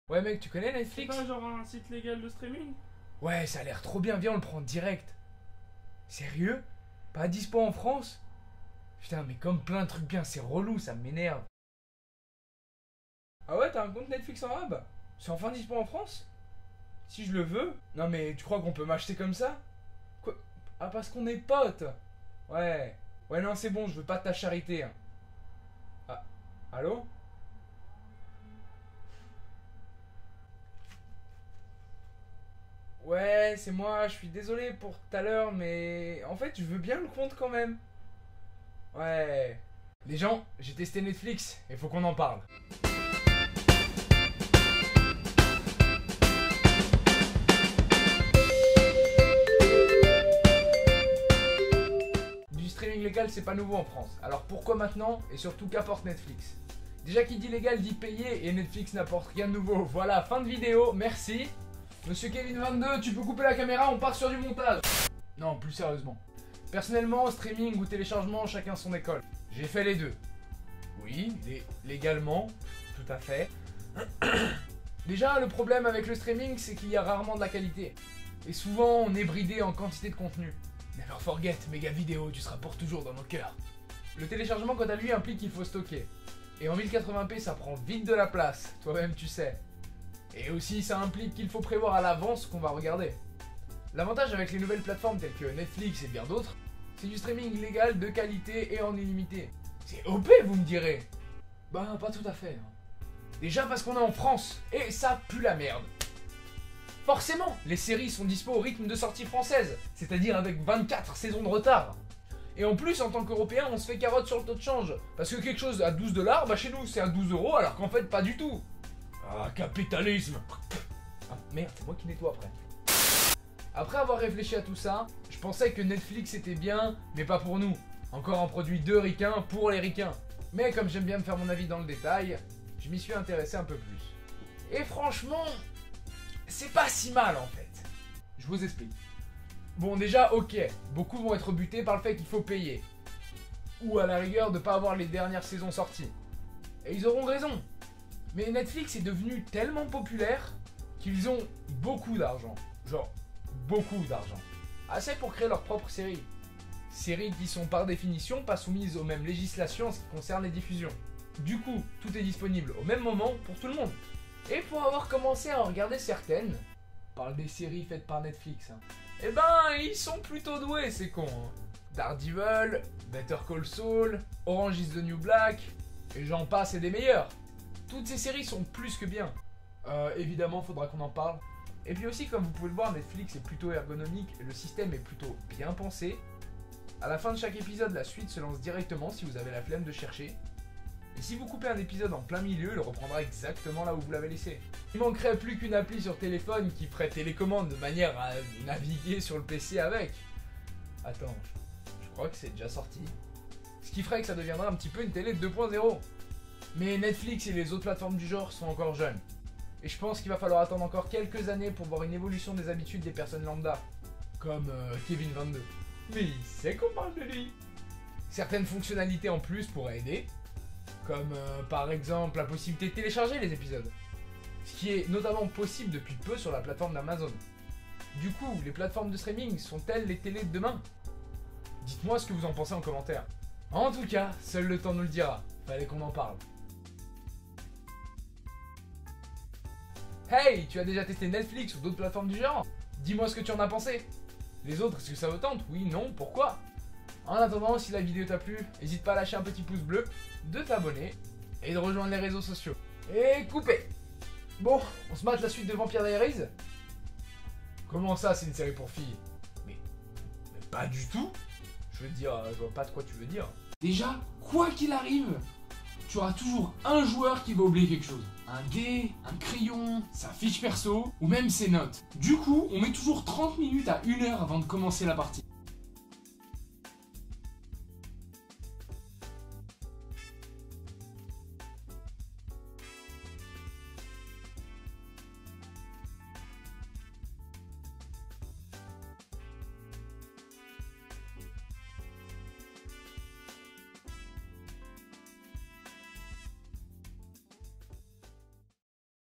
Ouais mec, tu connais C'est Netflix? pas genre un site légal de streaming? Ouais, ça a l'air trop bien, viens on le prend direct. Sérieux? Pas dispo en France? Putain, mais comme plein de trucs bien, c'est relou, ça m'énerve. Ah ouais, t'as un compte Netflix en arabe? C'est enfin dispo en France? Si je le veux? Non mais tu crois qu'on peut m'acheter comme ça? Quoi? Ah parce qu'on est potes. Ouais. Ouais non c'est bon, je veux pas de ta charité. Hein. Ah. Allô? Ouais, c'est moi, je suis désolé pour tout à l'heure, mais en fait, je veux bien le compte quand même. Ouais. Les gens, j'ai testé Netflix, et faut qu'on en parle. Du streaming légal, c'est pas nouveau en France. Alors pourquoi maintenant, et surtout qu'apporte Netflix? Déjà qui dit légal dit payé, et Netflix n'apporte rien de nouveau. Voilà, fin de vidéo, merci. Monsieur Kevin22, tu peux couper la caméra, on part sur du montage. Non, plus sérieusement. Personnellement, streaming ou téléchargement, chacun son école. J'ai fait les deux. Oui, légalement, tout à fait. Déjà, le problème avec le streaming, c'est qu'il y a rarement de la qualité. Et souvent, on est bridé en quantité de contenu. Never forget, méga vidéo, tu seras pour toujours dans nos cœurs. Le téléchargement, quant à lui, implique qu'il faut stocker. Et en 1080p, ça prend vite de la place, toi-même tu sais. Et aussi, ça implique qu'il faut prévoir à l'avance ce qu'on va regarder. L'avantage avec les nouvelles plateformes telles que Netflix et bien d'autres, c'est du streaming légal de qualité et en illimité. C'est OP, vous me direz. Ben, pas tout à fait. Déjà parce qu'on est en France, et ça pue la merde. Forcément, les séries sont dispo au rythme de sortie française, c'est-à-dire avec 24 saisons de retard. Et en plus, en tant qu'Européen, on se fait carotte sur le taux de change. Parce que quelque chose à 12 $, bah chez nous c'est à 12 €, alors qu'en fait pas du tout. Ah, capitalisme. Ah, merde, c'est moi qui nettoie après. Après avoir réfléchi à tout ça, je pensais que Netflix était bien, mais pas pour nous. Encore un produit de ricains pour les ricains. Mais comme j'aime bien me faire mon avis dans le détail, je m'y suis intéressé un peu plus. Et franchement, c'est pas si mal en fait. Je vous explique. Bon déjà, ok, beaucoup vont être butés par le fait qu'il faut payer. Ou à la rigueur de pas avoir les dernières saisons sorties. Et ils auront raison. Mais Netflix est devenu tellement populaire qu'ils ont beaucoup d'argent. Genre, beaucoup d'argent. Assez pour créer leur propre série. Séries qui sont par définition pas soumises aux mêmes législations en ce qui concerne les diffusions. Du coup, tout est disponible au même moment pour tout le monde. Et pour avoir commencé à en regarder certaines, on parle des séries faites par Netflix, hein, eh ben, ils sont plutôt doués, ces cons. Hein. Daredevil, Better Call Saul, Orange is the New Black, et j'en passe et des meilleurs. Toutes ces séries sont plus que bien. Évidemment, faudra qu'on en parle. Et puis aussi, comme vous pouvez le voir, Netflix est plutôt ergonomique et le système est plutôt bien pensé. À la fin de chaque épisode, la suite se lance directement si vous avez la flemme de chercher. Et si vous coupez un épisode en plein milieu, il reprendra exactement là où vous l'avez laissé. Il manquerait plus qu'une appli sur téléphone qui ferait télécommande de manière à naviguer sur le PC avec. Attends, je crois que c'est déjà sorti. Ce qui ferait que ça deviendra un petit peu une télé 2.0. Mais Netflix et les autres plateformes du genre sont encore jeunes. Et je pense qu'il va falloir attendre encore quelques années pour voir une évolution des habitudes des personnes lambda. Comme Kevin22. Mais il sait qu'on parle de lui. Certaines fonctionnalités en plus pourraient aider. Comme par exemple la possibilité de télécharger les épisodes. Ce qui est notamment possible depuis peu sur la plateforme d'Amazon. Du coup, les plateformes de streaming sont-elles les télés de demain? Dites-moi ce que vous en pensez en commentaire. En tout cas, seul le temps nous le dira. Fallait qu'on en parle. Hey, tu as déjà testé Netflix ou d'autres plateformes du genre? Dis-moi ce que tu en as pensé. Les autres, est-ce que ça vous tente? Oui, non, pourquoi? En attendant, si la vidéo t'a plu, n'hésite pas à lâcher un petit pouce bleu, de t'abonner et de rejoindre les réseaux sociaux. Et coupez! Bon, on se mate la suite de Vampire Diaries? Comment ça, c'est une série pour filles? mais pas du tout. Je veux dire, je vois pas de quoi tu veux dire. Déjà, quoi qu'il arrive, tu auras toujours un joueur qui va oublier quelque chose. Un dé, un crayon, sa fiche perso, ou même ses notes. Du coup, on met toujours 30 minutes à 1 heure avant de commencer la partie.